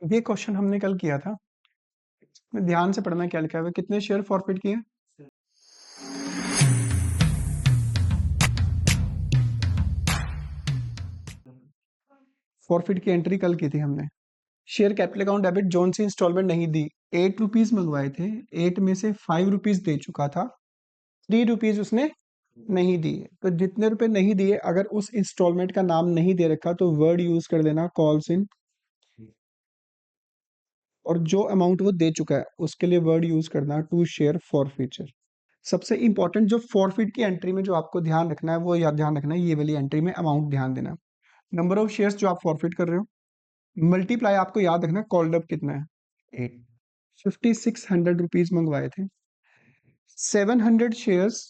ये क्वेश्चन हमने कल किया था। में ध्यान से पढ़ना क्या लिखा हुआ है, कितने शेयर फॉरफिट किए। फॉरफिट की एंट्री कल की थी हमने। Share capital account debit zone से इंस्टॉलमेंट नहीं दी। 8 रुपीज मंगवाए थे, 8 में से 5 रुपीज दे चुका था, 3 रुपीज उसने नहीं दिए। तो जितने रुपए नहीं दिए, अगर उस इंस्टॉलमेंट का नाम नहीं दे रखा तो वर्ड यूज कर देना कॉल्स इन, और जो अमाउंट वो दे चुका है उसके लिए वर्ड यूज करना टू शेयर फॉरफीचर। सबसे इंपॉर्टेंट जो फॉरफिट की एंट्री में जो आपको ध्यान रखना है वो याद ध्यान रखना है, ये वाली एंट्री में अमाउंट ध्यान देना। नंबर ऑफ शेयर्स जो आप फॉरफिट कर रहे हो, मल्टीप्लाई आपको याद रखना कॉल्ड अप कितना है, 8। 5600 रुपीज मंगवाए थे, 700 शेयर्स,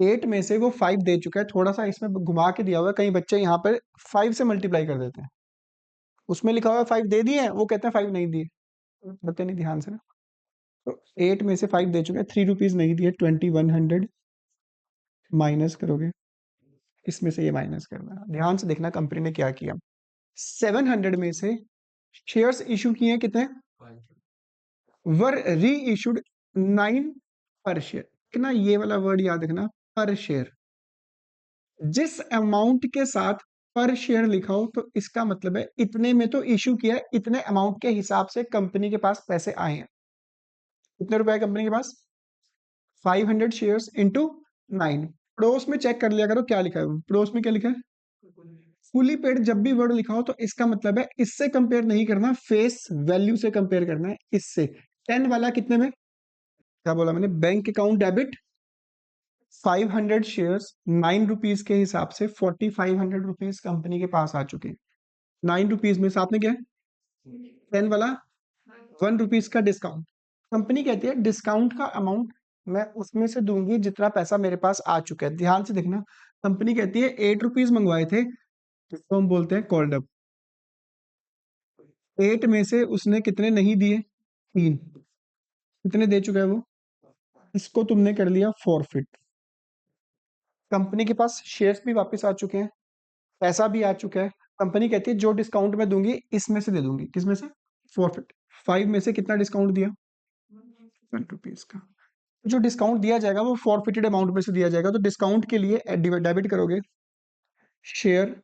8 में से वो 5 दे चुका है। थोड़ा सा इसमें घुमा के दिया हुआ है, कई बच्चे यहाँ पर 5 से मल्टीप्लाई कर देते हैं। उसमें लिखा हुआ है 5 दे दिए हैं, वो कहते हैं 5 नहीं दिए। बच्चे नहीं ध्यान से ना। तो 8 में से 5 दे चुके हैं, 3 रुपीज नहीं दिए, 2100 माइनस करोगे, इसमें से ये माइनस करना। ध्यान से देखना कंपनी ने क्या किया। 700 में से शेयर्स इशू किए हैं कितने, वर री इशूड 9 पर शेयर। कितना, ये वाला वर्ड याद रखना, पर शेयर। जिस अमाउंट के साथ पर शेयर लिखा हो तो इसका मतलब है इतने में तो इशू किया है, इतने अमाउंट के हिसाब से कंपनी के पास पैसे आए हैं। कितने रुपए कंपनी के पास, 500 शेयर्स इंटू 9। पड़ोस में चेक कर लिया करो क्या लिखा है, पड़ोस में क्या लिखा है, फुली पेड। जब भी वर्ड लिखा हो तो इसका मतलब है इससे कंपेयर नहीं करना, फेस वैल्यू से कंपेयर करना है इससे। 10 वाला कितने में, क्या बोला मैंने, bank account debit 500 shares 9 rupees के हिसाब से 4500 रुपीज कंपनी के पास आ चुके हैं। 9 रुपीज में से आपने क्या है, 10 वाला 1 रुपीज का डिस्काउंट। कंपनी कहती है डिस्काउंट का अमाउंट मैं उसमें से दूंगी जितना पैसा मेरे पास आ चुका है। ध्यान से देखना, कंपनी कहती है 8 रुपीज मंगवाए थे, जिसको हम बोलते हैं कॉल्ड अप। 8 में से उसने कितने नहीं दिए, 3। कितने दे चुका है वो, इसको तुमने कर लिया फॉरफिट। कंपनी के पास शेयर्स भी वापस आ चुके हैं, पैसा भी आ चुका है। कंपनी कहती है जो डिस्काउंट मैं दूंगी इसमें से दे दूंगी, किसमें से, फॉरफिट। 5 में से कितना डिस्काउंट दिया, 1 रुपीज का। जो डिस्काउंट दिया जाएगा वो फॉरफिटेड अमाउंट में से दिया जाएगा। तो डिस्काउंट के लिए डेबिट करोगे share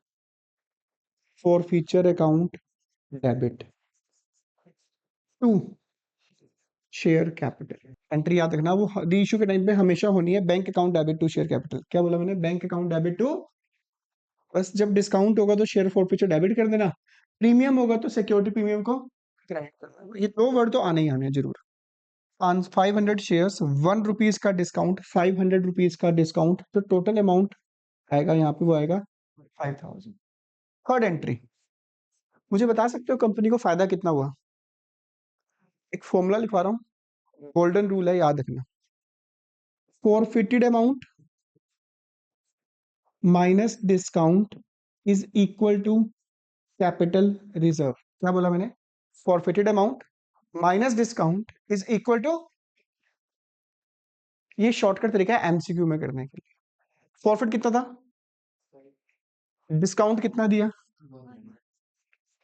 forfeiture account debit to share capital. Entry याद रखना, वो री इशू के टाइम पे हमेशा होनी है, bank account debit to share capital. क्या बोला मैंने, बैंक अकाउंट डेबिट टू, बस जब डिस्काउंट होगा तो शेयर फॉर फीचर डेबिट कर देना, प्रीमियम होगा तो सिक्योरिटी प्रीमियम को क्रेडिट करना। ये दो वर्ड तो आने ही आने हैं जरूर। 500 शेयर्स, 1 रुपीज का डिस्काउंट, 500 रुपीज का डिस्काउंट, तो टोटल अमाउंट आएगा यहाँ पे, वो आएगा 5000। थर्ड एंट्री, मुझे बता सकते हो कंपनी को फायदा कितना हुआ। एक फॉर्मूला लिखवा रहा हूँ, गोल्डन रूल है, याद रखना। Forfeited amount minus discount is equal to capital reserve. क्या बोला मैंने, forfeited amount minus discount is equal to, ये शॉर्टकट तरीका है एमसीक्यू में करने के लिए। फॉरफिट कितना था, डिस्काउंट कितना दिया,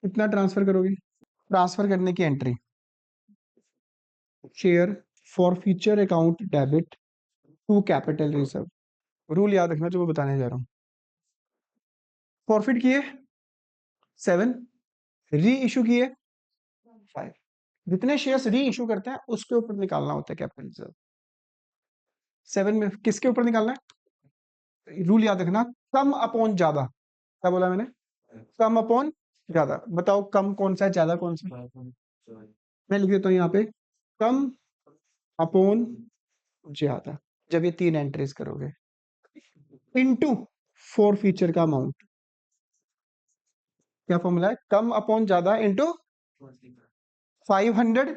कितना ट्रांसफर करोगे, ट्रांसफर करने की entry, share forfeiture account debit to capital reserve. Rule याद रखना जो मैं बताने जा रहा हूं। फॉरफिट किए 7, री इशू किए 5। जितने शेयर्स री इशू करते हैं उसके ऊपर निकालना होता है कैपिटल रिजर्व। 7 में किसके ऊपर निकालना है, रूल याद रखना, कम अपॉन ज्यादा। क्या बोला मैंने, कम अपॉन ज्यादा। बताओ कम कौन सा है, ज्यादा कौन सा है? मैं लिख देता हूँ यहाँ पे, कम अपॉन ज्यादा। जब ये 3 एंट्रीज करोगे इनटू फॉर फीचर का अमाउंट, क्या फॉर्मूला है, कम अपॉन ज्यादा इनटू 500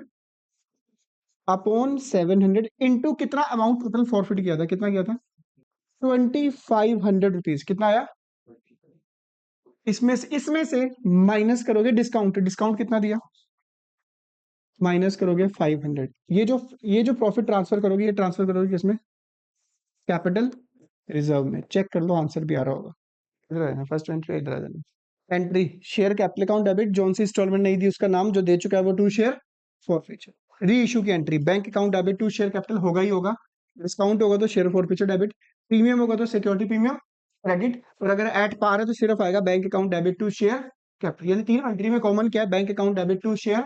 अपॉन 700 इनटू कितना अमाउंट टोटल फॉरफिट किया था, कितना किया था, 2500 रुपीज। कितना आया, इसमें से माइनस करोगे डिस्काउंट, डिस्काउंट कितना दिया, माइनस करोगे 500। ये जो प्रॉफिट ट्रांसफर करोगे, ये ट्रांसफर करोगे किसमें, कैपिटल रिजर्व में। चेक कर लो आंसर भी आ रहा होगा। इधर आ जाना, फर्स्ट एंट्री इधर आ जाना। Entry share capital account debit, जोन सी इंस्टॉलमेंट नहीं दी उसका नाम, जो दे चुका है वो to share forfeiture. Reissue की entry bank account debit to share capital होगा ही होगा, डिस्काउंट होगा तो शेयर फॉरफीचर डेबिट, प्रीमियम होगा तो सिक्योरिटी प्रीमियम क्रेडिट, और अगर एट पार है तो सिर्फ आएगा bank account debit to share capital. यानी तीन एंट्री में कॉमन क्या है, bank account debit to share,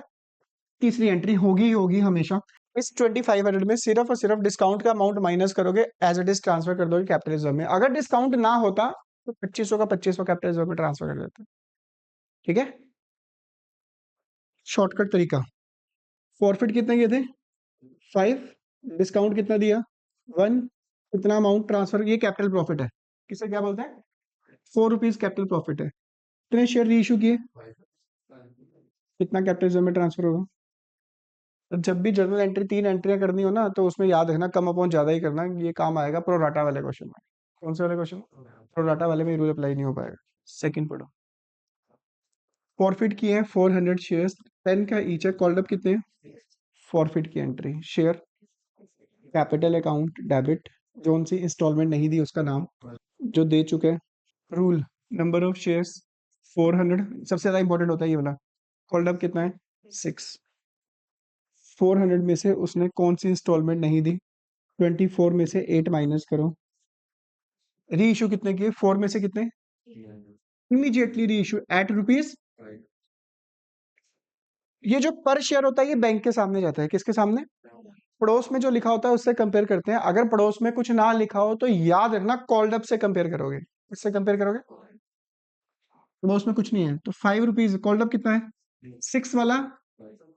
तीसरी एंट्री होगी ही होगी हमेशा। इस 2500 में सिर्फ और सिर्फ डिस्काउंट का अमाउंट माइनस करोगे, एज इट इज ट्रांसफर कर दोगे कैपिटल रिजर्व में। अगर डिस्काउंट ना होता तो 2500 का 2500 कैपिटल रिजर्व में ट्रांसफर कर देते। ठीक है, शॉर्टकट तरीका। फॉरफिट कितने किए थे, 5, डिस्काउंट कितना दिया, 1, कितना अमाउंट ट्रांसफर, ये कैपिटल प्रॉफिट है। किसे क्या बोलते हैं, ₹4 कैपिटल प्रॉफिट है। कितने शेयर री इशू किए, कितना कैपिटल रिजर्व में ट्रांसफर होगा। तो जब भी जर्नल एंट्री 3 एंट्रियां करनी हो ना, तो उसमें याद रखना कम अपॉन ज्यादा ही करना, ये काम आएगा प्रोराटा वाले क्वेश्चन में। कौन से वाले क्वेश्चन, प्रोराटा वाले में रूल अप्लाई नहीं हो पाएगा। सेकंड पढ़ो, फॉरफिट किए हैं 400 शेयर्स, 10 का ईच है, कॉल्ड अप कितने हैं, फॉरफिट की entry share capital account debit, जोन सी इंस्टॉलमेंट नहीं दी उसका नाम, जो दे चुके हैं, रूल नंबर ऑफ शेयर्स 400, सबसे ज्यादा इंपॉर्टेंट होता है ये वाला, कॉल्ड अप कितना है 6, 400 में से उसने कौन सी इंस्टॉलमेंट नहीं दी, 24 में से 8 माइनस करो, री इशू कितने किए, 4 में से कितने, इमीडिएटली री इशू एट रुपीज। ये जो पर शेयर होता है ये बैंक के सामने जाता है, किसके सामने, पड़ोस में जो लिखा होता है उससे कंपेयर करते हैं। अगर पड़ोस में कुछ ना लिखा हो तो याद रखना कॉल्ड अप से कंपेयर करोगे, किससे कंपेयर करोगे, पड़ोस में कुछ नहीं है तो ₹5, कॉल्ड अप कितना है 6 वाला,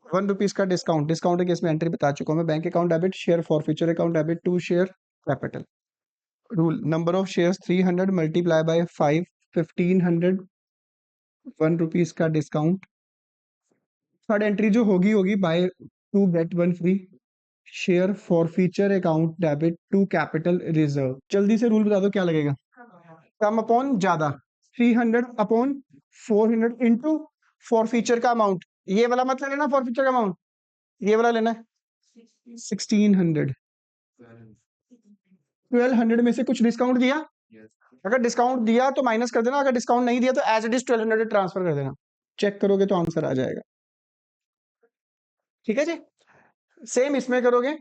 ₹1 का डिस्काउंट, डिस्काउंट के केस में एंट्री बता चुका हूं मैं, bank account debit share forfeiture account debit to share capital, rule number of shares 300 multiply by 5, 1500, ₹1 का डिस्काउंट, थर्ड एंट्री जो होगी होगी buy 2 get 1 free, share forfeiture account debit to capital reserve. जल्दी से रूल बता दो क्या लगेगा, कम अपॉन ज्यादा, 300 अपॉन 400 इंटू फॉरफीचर का अमाउंट, ये वाला मत लेना फॉरफीचर का अमाउंट, ये वाला लेना है 1600, 1200 में से कुछ डिस्काउंट दिया, अगर डिस्काउंट दिया तो माइनस कर देना, अगर डिस्काउंट नहीं दिया तो एज इट इज 1200 ट्रांसफर कर देना, चेक करोगे तो आंसर आ जाएगा। ठीक है जी, सेम इसमें करोगे।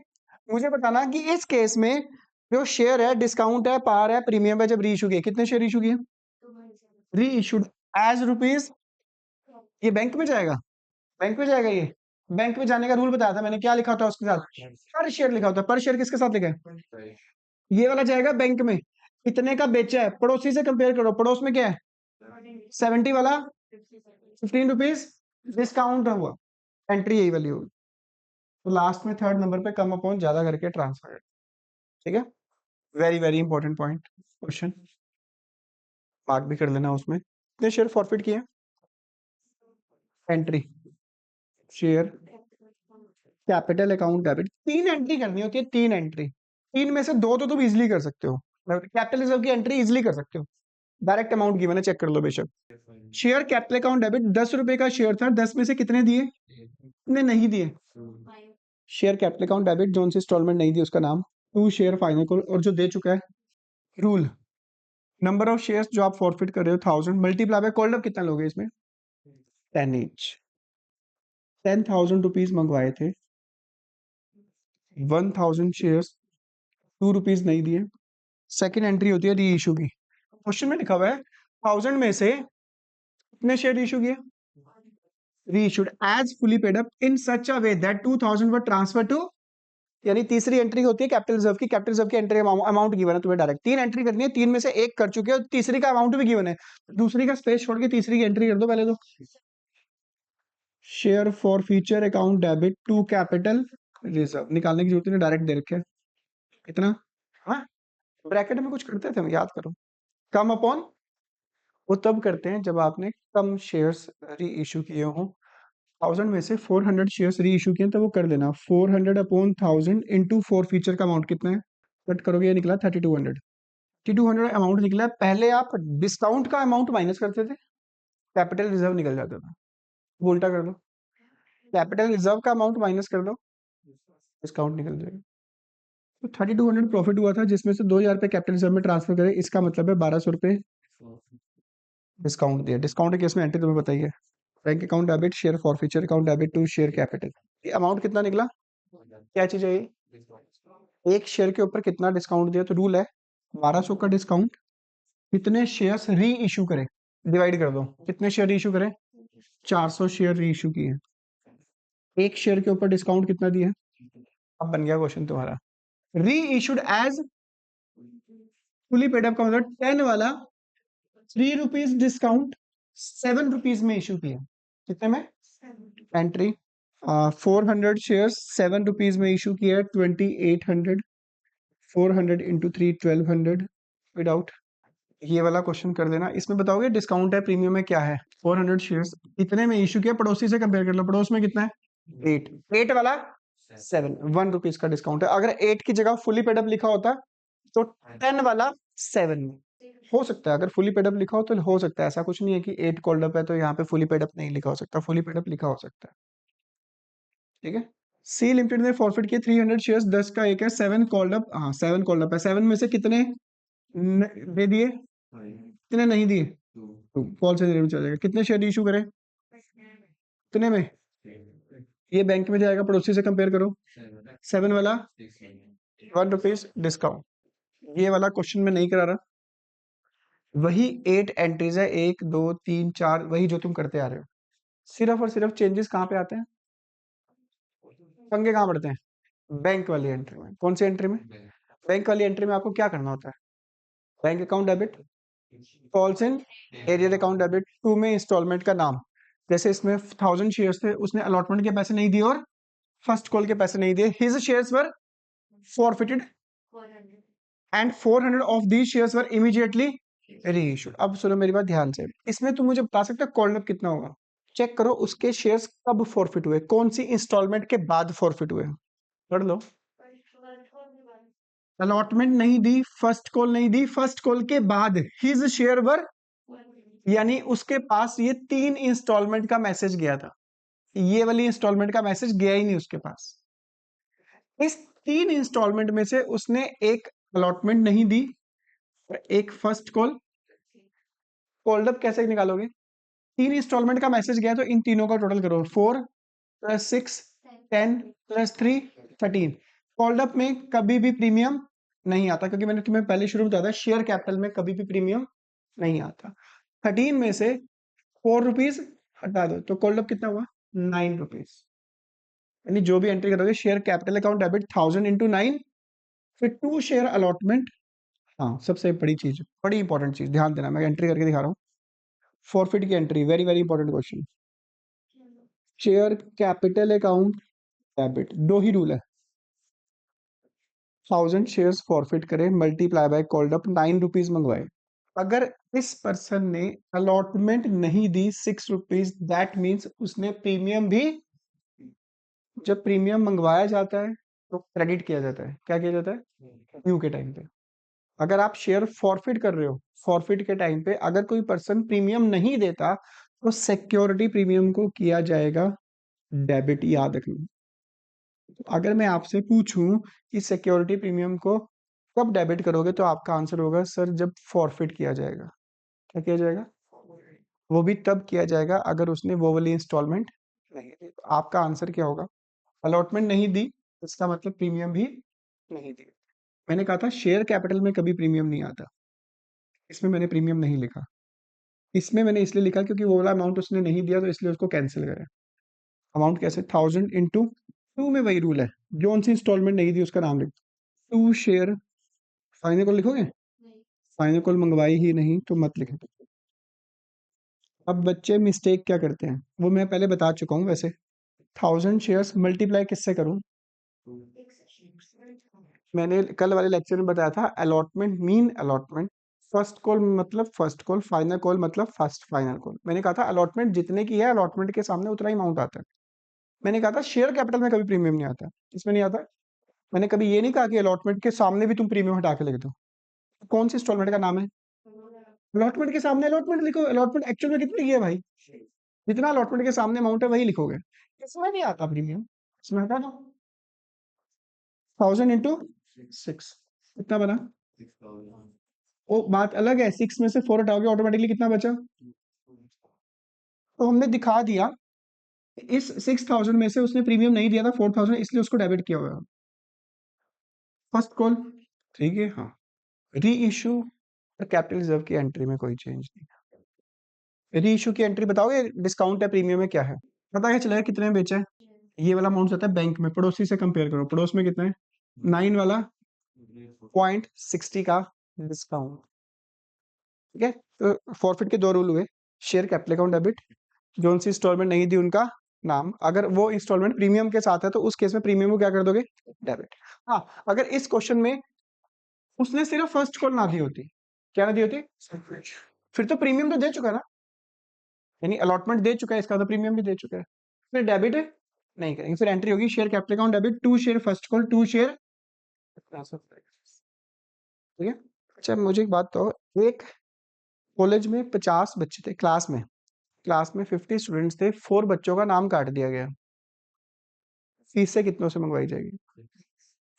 मुझे बताना कि इस केस में जो शेयर है, डिस्काउंट है, पार है, प्रीमियम है, जब री इशू किए कितने शेयर इशू किए, री इशूड एज रुपीज, ये बैंक में जाएगा, बैंक में जाएगा, ये बैंक में जाने का रूल बताया था मैंने, क्या लिखा होता है उसके साथ, पर शेयर लिखा होता है, पर शेयर किसके साथ लिखा है, ये वाला जाएगा बैंक में, कितने का बेचा है, पड़ोसी से कंपेयर करो, पड़ोस में क्या है 70 वाला, ₹15 डिस्काउंट हुआ, एंट्री यही वाली होगी, तो लास्ट में थर्ड नंबर पे कम अपॉन ज्यादा करके ट्रांसफर। ठीक है, very very important point question, mark भी कर लेना उसमें। कितने शेयर फॉरफिट किए, entry share capital account debit, 3 entry करनी होती है, 3 एंट्री, 3 में से 2 तो तुम इजिली कर सकते हो, कैपिटल रिजर्व की एंट्री इजिली कर सकते हो, डायरेक्ट अमाउंट की मैंने चेक कर लो बेशक। शेयर कैपिटल अकाउंट डेबिट, ₹10 का शेयर था, 10 में से कितने दिए, कितने नहीं दिए, share capital account debit zone से इंस्टॉलमेंट नहीं दी उसका नाम, टू शेयर फाइनल को, और जो दे चुका है, रूल नंबर ऑफ शेयर्स जो आप फॉरफिट कर रहे हो 1000 मल्टीप्लाई बाय कॉल्ड अप कितना लोगे इसमें, 10 ईच, ₹10,000 मंगवाए थे, 1000 शेयर्स, ₹2 नहीं दिए, सेकंड एंट्री होती है री इशू की, क्वेश्चन में लिखा हुआ है 1000 में से कितने शेयर इशू किए, reissued as fully paid up in such a way that 2000 were transfer to, यानी तीसरी एंट्री होती है कैपिटल रिजर्व की, कैपिटल रिजर्व की एंट्री अमाउंट गिवन है तुम्हें डायरेक्ट, 3 एंट्री करनी है, 3 में से 1 कर चुके हो, तीसरी का अमाउंट भी गिवन है, दूसरी का स्पेस छोड़ के तीसरी की एंट्री कर दो पहले तो, share forfeiture account debit to capital reserve, निकालने की जरूरत नहीं, डायरेक्ट दे रखे कितना, हाँ ब्रैकेट में कुछ करते थे हम, याद करो, कम अपॉन, वो तब करते हैं जब आपने कम शेयर्स री इशू किए हो, 1000 में से 400 शेयर्स री इशू किए तो वो कर लेना 400 अपॉन 1000 इंटू फोर फीचर का अमाउंट कितना है, कट करोगे ये निकला 3200, 3200 अमाउंट निकला है। पहले आप डिस्काउंट का अमाउंट माइनस करते थे, कैपिटल रिजर्व निकल जाता था, वो उल्टा कर दो, कैपिटल रिजर्व का अमाउंट माइनस कर दो, डिस्काउंट निकल जाएगा। तो 3200 प्रॉफिट हुआ था, जिसमें से 2000 रुपये कैपिटल रिजर्व में ट्रांसफर करें, इसका मतलब है 1200 रुपये डिस्काउंट दिया, डिस्काउंट के केस में एंट्री तुम्हें बताइए, bank account debit, share forfeiture account debit to share capital. ये अमाउंट कितना निकला, क्या चीज है ये, एक शेयर के ऊपर कितना डिस्काउंट दिया, तो रूल है 1200 का डिस्काउंट, कितने शेयर्स री इशू करें, डिवाइड कर दो, कितने शेयर री इशू करें, 400 शेयर री इशू किए, एक शेयर के ऊपर डिस्काउंट कितना दिया, अब बन गया क्वेश्चन तुम्हारा। Reissued as fully paid up का मतलब 10 वाला 3 रुपीज डिस्काउंट 7 रुपीज में इशू किया, कितने में, एंट्री 400 शेयर 7 रुपीज में इशू किया, 2800, 400 इंटू 3 1200 विदाउट, ये वाला क्वेश्चन कर देना, इसमें बताओगे डिस्काउंट है प्रीमियम में क्या है, 400 शेयर्स इतने में इशू किया, पड़ोसी से कंपेयर कर लो, पड़ोस में कितना है 8, 8 वाला 7, 1 रुपीज का डिस्काउंट है, अगर 8 की जगह फुली पेड अप लिखा होता तो 10 वाला 7 में हो सकता है, अगर फुली पेड अप लिखा हो तो हो सकता है, ऐसा कुछ नहीं है कि 8 कॉल्ड अप है तो यहाँ पे फुली पेड अप नहीं लिखा हो सकता, फुली पेड अप लिखा हो सकता है, ठीक है। सी लिमिटेड ने फॉरफिट किए 300 शेयर्स, 10 का एक है, 7 कॉल्ड अप, हाँ 7 कॉल्ड अप है, 7 में से कितने दे दिए, कितने नहीं दिए, तो कॉल से में चल जाएगा, कितने शेयर इशू करें, कितने में, ये बैंक में जाएगा, पड़ोसी से कंपेयर करो, 7 वाला 1 रुपीज डिस्काउंट, ये वाला क्वेश्चन में नहीं करा रहा, वही 8 एंट्रीज है, 1 2 3 4, वही जो तुम करते आ रहे हो, सिर्फ और सिर्फ चेंजेस कहाँ पे आते हैं, पंगे कहाँ पड़ते हैं, बैंक वाली एंट्री में, कौन सी एंट्री में, बैंक वाली एंट्री में आपको क्या करना होता है, bank account debit, calls in arrear account debit, to में इंस्टॉलमेंट का नाम, जैसे इसमें 1000 शेयर्स थे, उसने अलॉटमेंट के पैसे नहीं दिए और फर्स्ट कॉल के पैसे नहीं दिए, his shares were forfeited and 400 of these shares were immediately reissued। अब सुनो मेरी बात ध्यान से, इसमें तुम मुझे बता सकते हो कॉल्ड अप कितना होगा, चेक करो उसके शेयर्स कब फॉरफिट हुए, कौन सी इंस्टॉलमेंट के बाद फॉरफिट हुए, पढ़ लो, अलॉटमेंट नहीं दी, फर्स्ट कॉल नहीं दी, फर्स्ट कॉल के बाद हिज शेयर वर, यानी उसके पास ये 3 इंस्टॉलमेंट का मैसेज गया था, ये वाली इंस्टॉलमेंट का मैसेज गया ही नहीं उसके पास, इस 3 इंस्टॉलमेंट में से उसने एक अलॉटमेंट नहीं दी और एक फर्स्ट कॉल, कॉल्ड अप कैसे निकालोगे, 3 इंस्टॉलमेंट का मैसेज गया तो इन तीनों का टोटल करो, 4 + 6 10 + 3 13, कॉल्ड अप में कभी भी प्रीमियम नहीं आता, क्योंकि मैंने तुम्हें पहले शुरू में बताया था शेयर कैपिटल में कभी भी प्रीमियम नहीं आता, 13 में से 4 रुपीज हटा दो तो कॉल्ड अप कितना हुआ 9 रुपीज, यानी जो भी एंट्री करोगे share capital account debit 1000 into 9, फिर 2 शेयर अलॉटमेंट, हाँ सबसे बड़ी चीज, बड़ी इंपॉर्टेंट चीज, ध्यान देना, मैं एंट्री करके दिखा रहा हूँ, फॉरफिट की entry, very very important question, share capital account debit, दो ही रूल है, 1000 शेयर्स फॉरफिट करे multiply by called up 9 rupees मंगवाए, अगर इस पर्सन ने अलॉटमेंट नहीं दी 6 रुपीज, दैट मीन्स उसने प्रीमियम भी, जब प्रीमियम मंगवाया जाता है तो क्रेडिट किया जाता है, क्या किया जाता है ड्यू के टाइम पे, अगर आप शेयर फॉरफिट कर रहे हो, फॉरफिट के टाइम पे अगर कोई पर्सन प्रीमियम नहीं देता तो सिक्योरिटी प्रीमियम को किया जाएगा डेबिट, याद रखना, तो अगर मैं आपसे पूछूं कि सिक्योरिटी प्रीमियम को कब डेबिट करोगे तो आपका आंसर होगा सर जब फॉरफिट किया जाएगा, क्या किया जाएगा, वो भी तब किया जाएगा अगर उसने वो वाली इंस्टॉलमेंट नहीं दी, तो आपका आंसर क्या होगा, अलॉटमेंट नहीं दी इसका मतलब प्रीमियम भी नहीं दी, मैंने कहा था शेयर कैपिटल में कभी प्रीमियम नहीं आता, इसमें मैंने प्रीमियम नहीं लिखा, इसमें मैंने इसलिए लिखा क्योंकि वो वाला अमाउंट उसने नहीं दिया तो इसलिए उसको कैंसिल करें, अमाउंट कैसे 1000 इंटू 2 में वही रूल है, जो सी इंस्टॉलमेंट नहीं दी उसका नाम लिख, 2 शेयर, फाइनल कॉल लिखोगे, फाइनल कॉल मंगवाई ही नहीं तो मत लिखें, अब बच्चे मिस्टेक क्या करते हैं वो मैं पहले बता चुका हूँ, वैसे 1000 शेयर्स मल्टीप्लाई किससे करूँ, मैंने कल वाले लेक्चर में बताया था allotment mean allotment, first call मतलब फर्स्ट कॉल, फाइनल कॉल मतलब फर्स्ट फाइनल कॉल, मैंने कहा था अलॉटमेंट जितने की है अलॉटमेंट के सामने उतना ही अमाउंट आता है, मैंने कहा था शेयर कैपिटल में कभी प्रीमियम नहीं आता, इसमें नहीं आता, मैंने कभी ये नहीं कहा कि अलॉटमेंट के सामने भी तुम प्रीमियम हटा के लिख दो, कौन सी इंस्टॉलमेंट का नाम है, अलॉटमेंट के सामने अलॉटमेंट लिखो, अलॉटमेंट एक्चुअल में कितनी की है भाई, जितना अलॉटमेंट के सामने अमाउंट है वही लिखोगे, इसमें नहीं आता प्रीमियम, इसमें हटा दो, 1000 इंटू 6 कितना बना वो बात अलग है, 6 में से 4 हटाओगे ऑटोमेटिकली कितना बचा? तो हमने दिखा दिया इस 6000 में से उसने प्रीमियम नहीं दिया था 4000, इसलिए उसको डेबिट किया हुआ है। फर्स्ट कॉल, ठीक है, हाँ। री इशू कैपिटल रिजर्व की एंट्री में कोई चेंज नहीं। री इशू की एंट्री बताओगे, डिस्काउंट है प्रीमियम में क्या है? पता है चलेगा कितने में बेचा है? ये वाला अमाउंट आता है बैंक में, पड़ोसी से कंपेयर करो, पड़ोस में कितना है? 9 वाला 0.60 का डिस्काउंट, ठीक है। तो फॉरफिट के दो रूल हुए, शेयर कैपिटल अकाउंट डेबिट, जो सी इंस्टॉलमेंट नहीं दी उनका नाम, अगर वो इंस्टॉलमेंट प्रीमियम के साथ है तो उस केस में प्रीमियम को क्या कर दोगे? डेबिट। हाँ, अगर इस क्वेश्चन में उसने सिर्फ फर्स्ट कॉल ना दी होती, क्या ना दी होती, फिर तो प्रीमियम तो दे चुका ना, यानी अलॉटमेंट दे चुका है, इसका तो प्रीमियम भी दे चुका है, फिर डेबिट है नहीं करेंगे। फिर एंट्री होगी share capital account debit, 2 share first call, 2 share transfer, ठीक है। अच्छा मुझे एक बात तो, एक कॉलेज में 50 बच्चे थे, क्लास में 50 स्टूडेंट्स थे, 4 बच्चों का नाम काट दिया गया, फीस से कितनों से मंगवाई जाएगी?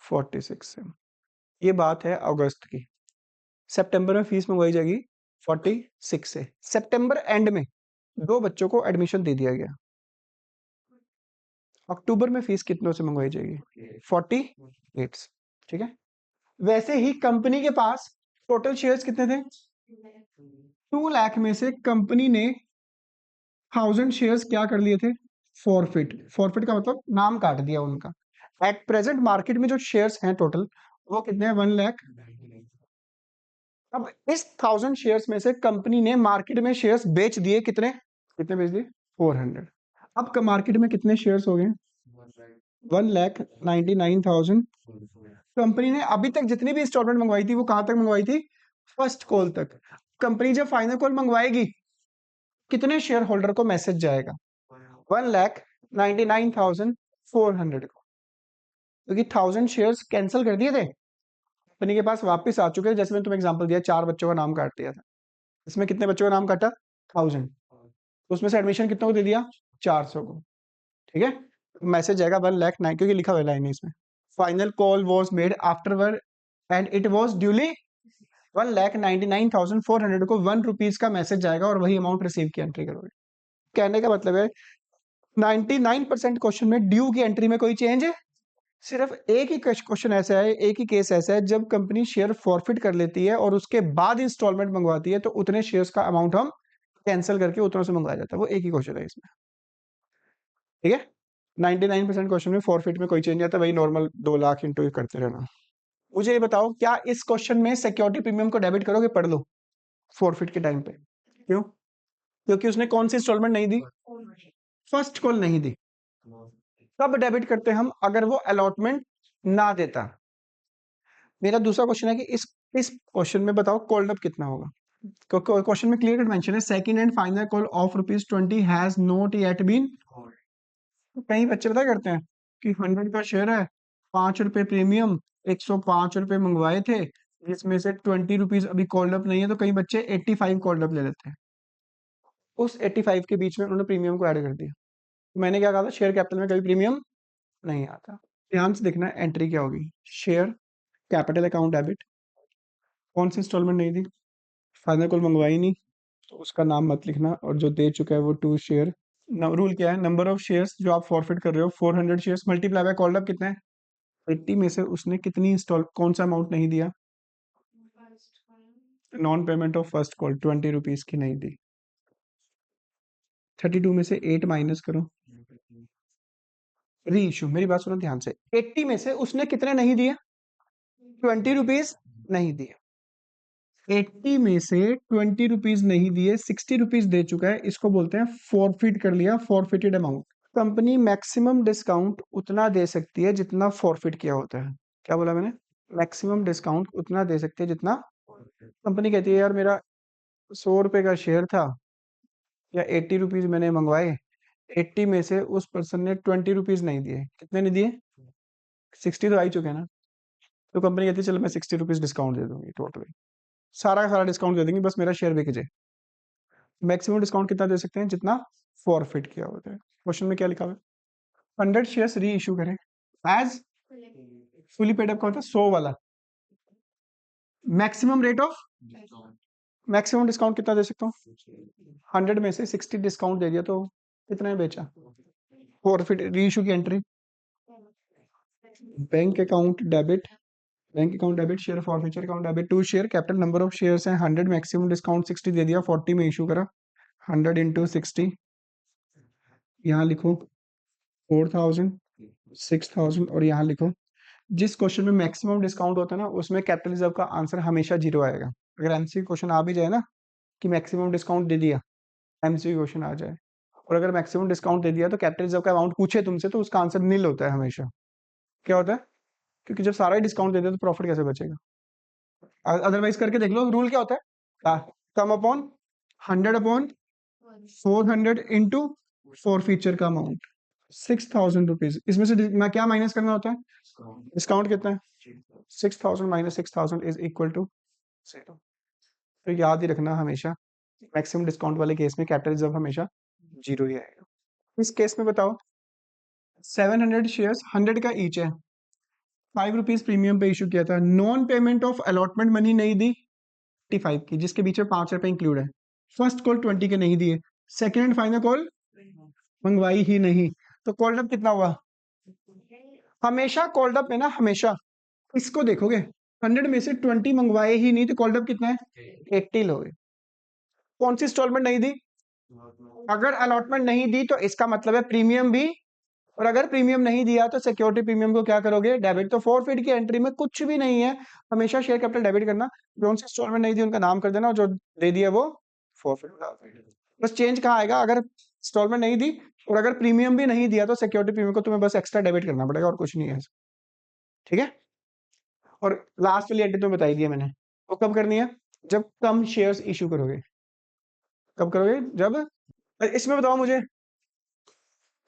46 से। ये बात है अगस्त की, सितंबर में फीस मंगवाई जाएगी 46 से, सितंबर एंड में 2 बच्चों को एडमिशन दे दिया गया, अक्टूबर में फीस कितनों से मंगवाई जाएगी? 48 से, ठीक है। वैसे ही कंपनी के पास टोटल शेयर्स कितने थे? 2 लाख में से कंपनी ने 1000 शेयर्स क्या कर लिए थे? फॉरफिट का मतलब नाम काट दिया उनका। एट प्रेजेंट मार्केट में जो शेयर्स हैं टोटल, वो कितने हैं? 1 लाख। अब इस 1000 शेयर्स में से कंपनी ने मार्केट में शेयर्स बेच दिए, कितने कितने बेच दिए? 400। अब मार्केट में कितने शेयर्स हो गए? 1,99,000। कंपनी ने अभी तक जितनी भी इंस्टॉलमेंट मंगवाई थी वो कहां तक मंगवाई थी? फर्स्ट कॉल तक। कंपनी जब फाइनल कॉल मंगवाएगी, कितने शेयर होल्डर को मैसेज जाएगा? 1,99,400 को, क्योंकि 1000 शेयर्स कैंसिल कर दिए थे, कंपनी के पास वापस आ चुके हैं। जैसे मैंने तुम्हें एग्जांपल दिया, 4 बच्चों का नाम काट दिया था, इसमें कितने बच्चों का नाम काटा? 1000, तो उसमें से एडमिशन कितनों को दे दिया? 400 को, ठीक है। मैसेज जाएगा 1,09,000, क्योंकि लिखा हुआ लाइन है इसमें, final call was made afterward and it was duly 1,99,400 को 1 रुपीज का मैसेज जाएगा और वही अमाउंट रिसीव की एंट्री करोगे। कहने का मतलब है 99% क्वेश्चन में ड्यू की एंट्री में कोई चेंज है, सिर्फ एक ही क्वेश्चन ऐसा है, एक ही केस ऐसा है जब कंपनी शेयर फॉरफिट कर लेती है और उसके बाद इंस्टॉलमेंट मंगवाती है, तो उतने शेयर्स का अमाउंट हम कैंसिल करके उतनों से मंगवाया जाता है। वो एक ही क्वेश्चन है इसमें, ठीक है। 99% क्वेश्चन में फॉरफिट में कोई चेंज नहीं आता, वही नॉर्मल 2 लाख इंटू करते रहना। मुझे ये बताओ, क्या इस क्वेश्चन में सिक्योरिटी प्रीमियम को डेबिट करोगे? पढ़ लो, फॉरफिट के टाइम पे। क्यों? क्योंकि उसने कौन सी इंस्टॉलमेंट नहीं दी? फर्स्ट कॉल नहीं दी। कब डेबिट करते हम? अगर वो अलॉटमेंट ना देता। मेरा दूसरा क्वेश्चन है कि इस क्वेश्चन में बताओ कॉल्ड अप कितना होगा? क्वेश्चन में क्लियर कट मेंशन है, second and final call of ₹20 has not yet been. कई बच्चे पता करते हैं कि 100 का शेयर है, ₹5 प्रीमियम, 105 रुपए मंगवाए थे, जिसमें से ₹20 अभी कॉल्ड अप नहीं है, तो कई बच्चे 85 कॉल्ड अप ले लेते हैं, उस 85 के बीच में उन्होंने प्रीमियम को ऐड कर दिया। तो मैंने क्या कहा था, शेयर कैपिटल में कभी प्रीमियम नहीं आता। ध्यान से देखना एंट्री क्या होगी, शेयर कैपिटल अकाउंट डेबिट, कौन सी इंस्टॉलमेंट नहीं दी, फाइनल कॉल मंगवाई नहीं, तो उसका नाम मत लिखना, और जो दे चुका है वो 2 शेयर। रूल क्या है, नंबर ऑफ शेयर्स जो आप फॉरफिट कर रहे हो 400 shares multiply by called up कितना है? 80 में से उसने कितनी इंस्टॉल, कौन सा अमाउंट नहीं दिया? Non payment of first call ₹20 की नहीं दी। 32 में से 8 माइनस करो, री इशू। मेरी बात सुनो ध्यान से, 80 में से उसने कितने नहीं दिए? ₹20 नहीं दिए। 80 में से ₹20 नहीं दिए, ₹60 दे चुका है, इसको बोलते हैं फॉरफिट कर लिया, forfeited amount. Company maximum discount उतना दे सकती है जितना फॉरफिट किया होता है। क्या बोला मैंने? मैक्सिमम डिस्काउंट उतना दे सकती है जितना, कंपनी कहती है यार मेरा ₹100 का शेयर था या ₹80 मैंने मंगवाए, 80 में से उस पर्सन ने ₹20 नहीं दिए, कितने नहीं दिए? 60 तो आ ही चुके हैं ना, तो कंपनी कहती है चलो मैं ₹60 डिस्काउंट दे दूंगी, टोटली सारा का सारा डिस्काउंट दे देंगे, बस मेरा शेयर बिक जाए। मैक्सिमम डिस्काउंट कितना दे सकते हैं? जितना फॉरफिट किया होता है। क्वेश्चन में क्या लिखा हुआ है? 100 शेयर्स री इशू करें एज फुली पेड अप का होता है 100 वाला, maximum rate of maximum discount कितना दे सकता हूँ? 100 में से 60 डिस्काउंट दे दिया तो कितना बेचा? फॉरफिट रीइशू की entry, bank account debit share forfeiture account debit to share capital number of shares हैं 100 मैक्सिमम डिस्काउंट 60 दे दिया 40 में इशू करा 100 इंटू 60 यहाँ लिखो 4000 6000 और यहाँ लिखो जिस क्वेश्चन में मैक्सिमम डिस्काउंट होता है ना उसमें कैपिटल रिजर्व का आंसर हमेशा 0 आएगा। अगर एमसीक्यू क्वेश्चन आ भी जाए ना कि मैक्सिमम डिस्काउंट दे दिया एमसीक्यू क्वेश्चन आ जाए और अगर मैक्सिमम डिस्काउंट दे दिया तो कैपिटल रिजर्व का अमाउंट पूछे तुमसे तो उसका आंसर नील होता है हमेशा। क्या होता है? क्योंकि जब सारा ही डिस्काउंट दे दे तो प्रॉफिट कैसे बचेगा? अदरवाइज करके देख लो रूल क्या होता है कम upon 100 upon 400 into for feature का अमाउंट 6000 रुपीज। इसमें से मैं क्या माइनस करना होता है? डिस्काउंट कितना है? 6000 माइनस 6000 इज इक्वल टू 0। तो याद ही रखना हमेशा मैक्सिमम डिस्काउंट वाले केस में कैपिटल रिजर्व हमेशा 0 ही आएगा। इस केस में बताओ 700 शेयर्स 100 का ईच है 5 रुपीज प्रीमियम पे इशू किया था non payment of allotment money नहीं दी 55 की जिसके बीच में 5 रुपए इंक्लूड है। फर्स्ट कॉल 20 के नहीं दिए सेकेंड एंड फाइनल कॉल मंगवाई ही नहीं तो कॉल्ड अप कितना हुआ? हमेशा कॉल्ड अप में ना हमेशा इसको देखोगे 100 में से 20 मंगवाए ही नहीं तो कॉल्ड अप कितना है? 80 लोगे। कौन सी इंस्टॉलमेंट नहीं दी? अगर अलॉटमेंट नहीं दी तो इसका मतलब है प्रीमियम भी और अगर प्रीमियम नहीं दिया तो सिक्योरिटी प्रीमियम को क्या करोगे? डेबिट। तो फॉरफिट की एंट्री में कुछ भी नहीं है हमेशा शेयर कैपिटल डेबिट करना कौन सी इंस्टॉलमेंट नहीं दी उनका नाम कर देना और जो दे दिया वो फॉरफिट। बस चेंज कहाँ आएगा? अगर इंस्टॉलमेंट नहीं दी और अगर प्रीमियम भी नहीं दिया तो सिक्योरिटी प्रीमियम को तुम्हें बस एक्स्ट्रा डेबिट करना पड़ेगा और कुछ नहीं है। ठीक है। और लास्ट वाली एंट्री तो बताई दी है मैंने वो कब करनी है? जब कम शेयर्स इशू करोगे। कब करोगे? जब इसमें बताओ मुझे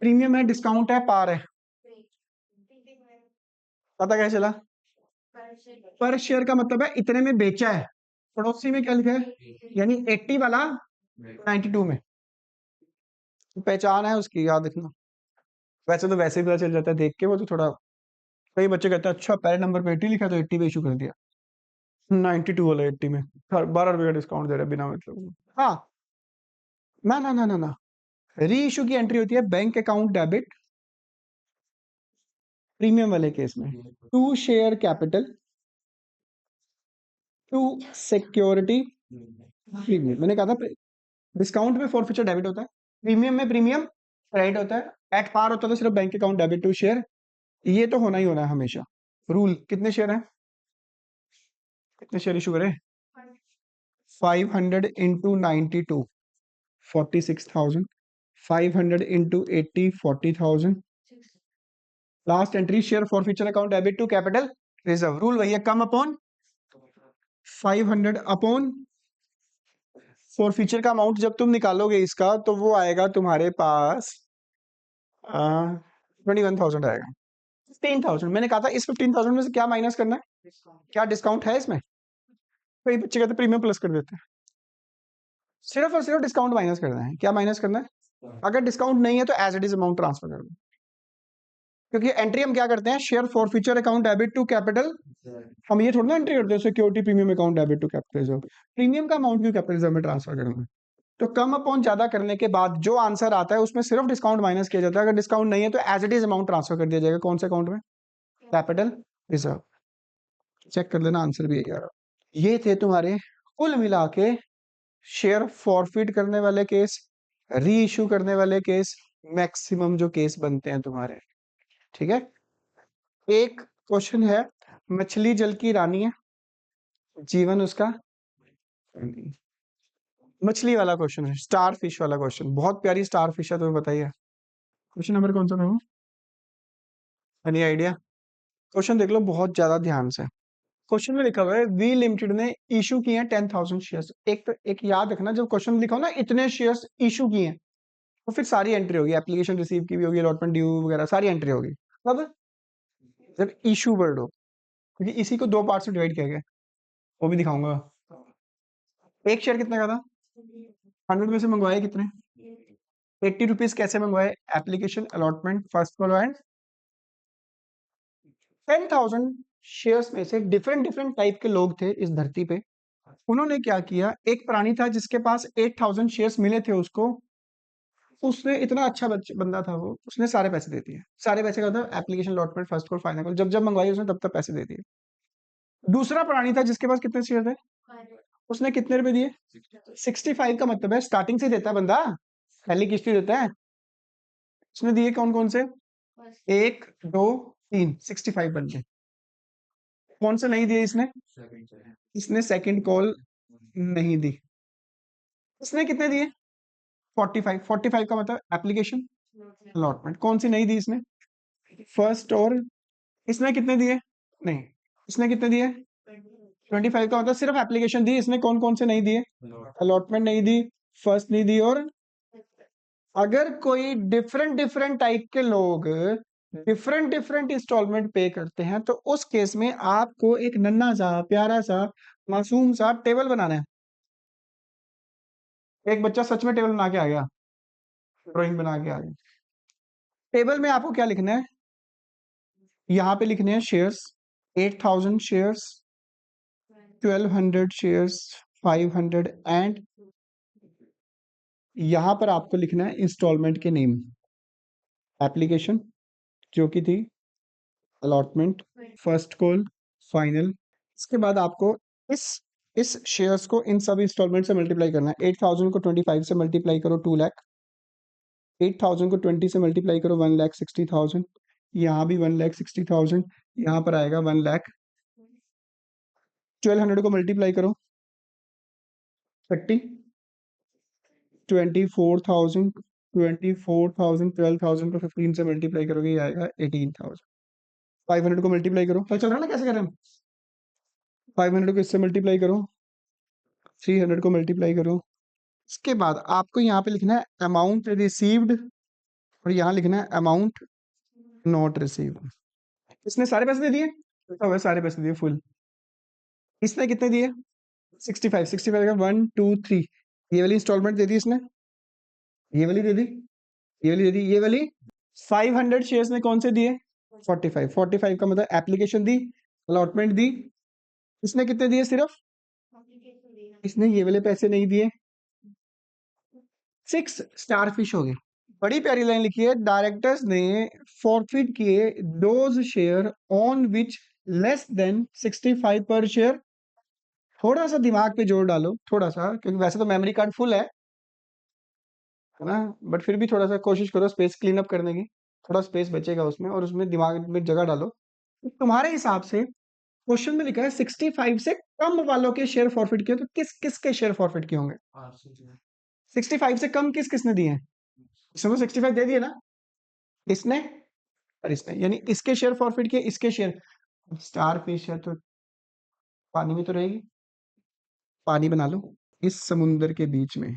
प्रीमियम है डिस्काउंट है पार है पता कैसे चला? पर शेयर का मतलब है इतने में बेचा है पड़ोसी में क्या लिखा है यानी 80 वाला 92 में पहचान है उसकी याद रखना। वैसे तो वैसे ही पता चल जाता है देख के वो तो थोड़ा कई बच्चे कहते हैं अच्छा पहले नंबर पे 80 लिखा तो 80 पे इशू कर दिया 92 वाला 80 में 12 रुपए का डिस्काउंट दे रहा है बिना मतलब। हाँ ना ना ना ना ना री इशू की एंट्री होती है बैंक अकाउंट डेबिट प्रीमियम वाले केस में to share capital to security premium. मैंने कहा था डिस्काउंट में फॉरफीचर डेबिट होता है प्रीमियम में प्रीमियम क्रेडिट होता है एट पार होता है तो सिर्फ bank account debit to share ये तो होना ही होना है हमेशा रूल। कितने शेयर हैं? कितने शेयर इशू करें? 500 into 92 46,000 500 into 80 40,000 last entry share forfeiture account debit to capital reserve. Rule वही है कम अपॉन 500 अपॉन फॉरफीचर का अमाउंट जब तुम निकालोगे इसका तो वो आएगा तुम्हारे पास 21,000 आएगा 15,000। मैंने कहा था इस 15,000 में से क्या माइनस करना है? क्या डिस्काउंट है इसमें? कई बच्चे कहते प्रीमियम प्लस कर देते हैं सिर्फ और सिर्फ डिस्काउंट माइनस करना है। क्या माइनस करना है? अगर डिस्काउंट नहीं है तो as it is amount transfer कर दो क्योंकि एंट्री हम क्या करते हैं share forfeiture account debit to capital हम ये थोड़ा ना एंट्री करते हैं security premium account debit to capital reserve. Premium का अमाउंट क्यों कैपिटल रिजर्व में ट्रांसफर करना है? तो कम अपॉन ज्यादा करने के बाद जो आंसर आता है उसमें सिर्फ डिस्काउंट माइनस किया जाता है। अगर डिस्काउंट नहीं है तो as it is amount transfer कर दिया जाएगा कौन से अकाउंट में? Capital reserve. चेक कर लेना आंसर भी यही आ रहा। ये थे तुम्हारे कुल मिला के शेयर फॉरफिट करने वाले केस री इशू करने वाले केस मैक्सिमम जो केस बनते हैं तुम्हारे। ठीक है। एक क्वेश्चन है मछली जल की रानी है जीवन उसका मछली वाला क्वेश्चन है स्टार फिश वाला क्वेश्चन बहुत प्यारी स्टार फिश है तुम्हें बताइए क्वेश्चन नंबर कौन सा था वो? Any idea? क्वेश्चन देख लो बहुत ज्यादा ध्यान से। क्वेश्चन में लिखा हुआ है वी लिमिटेड ने इशू किए हैं 10,000 शेयर्स। एक तो एक याद रखना जब क्वेश्चन लिखा हो ना इतने शेयर्स इशू किए हैं तो फिर सारी एंट्री होगी एप्लीकेशन रिसीव की भी होगी अलॉटमेंट ड्यू वगैरह सारी एंट्री होगी। अब जब इशू वर्ड हो क्योंकि इसी को दो पार्ट में डिवाइड किया गया वो भी दिखाऊंगा। एक शेयर कितने का था? 100 में से मंगवाए कितने? 80 रुपीज। कैसे मंगवाए? Application allotment first call and 10,000 shares में से डिफरेंट डिफरेंट टाइप के लोग थे इस धरती पे। उन्होंने क्या किया, एक प्राणी था जिसके पास 8000 शेयर्स मिले थे उसको। उसने इतना अच्छा बंदा था वो, उसने सारे पैसे दे दिए। सारे पैसे का मतलब application, allotment, first call, final call, जब जब मंगवाई उसने तब तब पैसे दे दिए। दूसरा प्राणी था जिसके पास कितने शेयर थे, उसने कितने रुपए दिए, 65। का मतलब है स्टार्टिंग से ही देता है बंदा, पहली किश्ती देता है। उसने दिए कौन कौन से, 1 2 3, 65 बन गए। कौन से नहीं दिए इसने, इसने सेकंड कॉल नहीं दी। इसने कितने दिए, 45। 45 का मतलब एप्लीकेशन, अलॉटमेंट। कौन सी नहीं दी इसने, फर्स्ट और, इसने कितने दिए, नहीं, इसने कितने दिए, 25 का मतलब सिर्फ एप्लीकेशन दी इसने। कौन कौन से नहीं दिए, अलॉटमेंट नहीं दी, फर्स्ट नहीं दी, और अगर कोई डिफरेंट डिफरेंट टाइप के लोग डिफरेंट डिफरेंट इंस्टॉलमेंट पे करते हैं तो उस केस में आपको एक नन्हा सा प्यारा सा मासूम सा टेबल बनाना है। एक बच्चा सच में टेबल बना के आ गया, ड्राइंग बना के आ गया। टेबल में आपको क्या लिखना है, यहाँ पे लिखने हैं शेयर्स, 8000 शेयर्स, 1200 शेयर्स, 500, एंड यहां पर आपको लिखना है इंस्टॉलमेंट के नेम, एप्लीकेशन जो कि थी, अलॉटमेंट, फर्स्ट कॉल, फाइनल। इसके बाद आपको इस इस शेयर्स को इन सब इंस्टॉलमेंट से मल्टीप्लाई करना है। 8000 को 25 से मल्टीप्लाई करो 2 लाख, 8000 को 20 से मल्टीप्लाई करो 1,60,000, यहाँ भी 1,60,000, यहाँ पर आएगा 1 लाख। 1200 को मल्टीप्लाई करो 30, 24,000, 24,000, 12,000 को 15 से मल्टीप्लाई करोगे ये आएगा 18,000। 500 को मल्टीप्लाई करो, तो चल रहा है ना कैसे करें हम, 500 को इससे मल्टीप्लाई करो, 300 को मल्टीप्लाई करो। इसके बाद आपको यहाँ पे लिखना है अमाउंट रिसीव्ड, और यहाँ लिखना है अमाउंट नॉट रिसीव्ड। इसने सारे पैसे दे दिए, तो सारे पैसे दिए फुल। इसने कितने दिए, 65। 65 का 1 2 3, ये वाली इंस्टॉलमेंट दे दी इसने, ये वाली दे दी, ये वाली दे दी, ये वाली। 500 शेयर्स ने कौन से दिए, 45। 45 का मतलब एप्लीकेशन दी, अलॉटमेंट दी। इसने कितने दिए, सिर्फ इसने ये वाले पैसे नहीं दिए। 6 स्टार फिश हो गए। बड़ी प्यारी लाइन लिखी है, डायरेक्टर्स ने फॉरफिट किए those share on which less than 65 पर शेयर। थोड़ा सा दिमाग पे जोर डालो, थोड़ा सा, क्योंकि वैसे तो मेमोरी कार्ड फुल है ना, बट फिर भी थोड़ा सा कोशिश करो स्पेस क्लीन अप करने की, थोड़ा स्पेस बचेगा उसमें, और उसमें दिमाग में जगह डालो। तो तुम्हारे हिसाब से क्वेश्चन में लिखा है 65 से कम वालों के शेयर फॉरफिट किए, तो किस किस के शेयर फॉरफिट किए होंगे, 65 से कम किस किसने दिए हैं, इसने तो 65 दे दिए ना, इसने और इसने, यानी इसके शेयर फॉरफिट किए, इसके शेयर। स्टार फिश है तो पानी में तो रहेगी, पानी बना लो इस समुंदर के बीच में।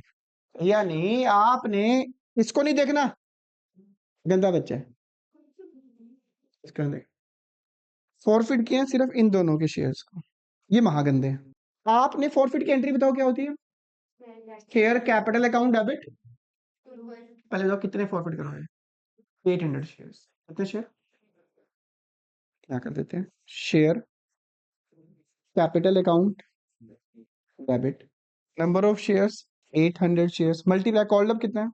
यानी आपने इसको नहीं देखना, गंदा बच्चा है, इसका नहीं, फॉरफिट किए हैं सिर्फ इन दोनों के शेयर्स को, ये महागंदे हैं। आपने फॉरफिट की एंट्री बताओ क्या होती है, शेयर कैपिटल अकाउंट डेबिट। पहले बताओ कितने फॉरफिट करोगे, 800 शेयर्स। कितने शेयर, क्या कर देते हैं, share capital account debit, number of shares 800 shares, multiply, called up कितना है,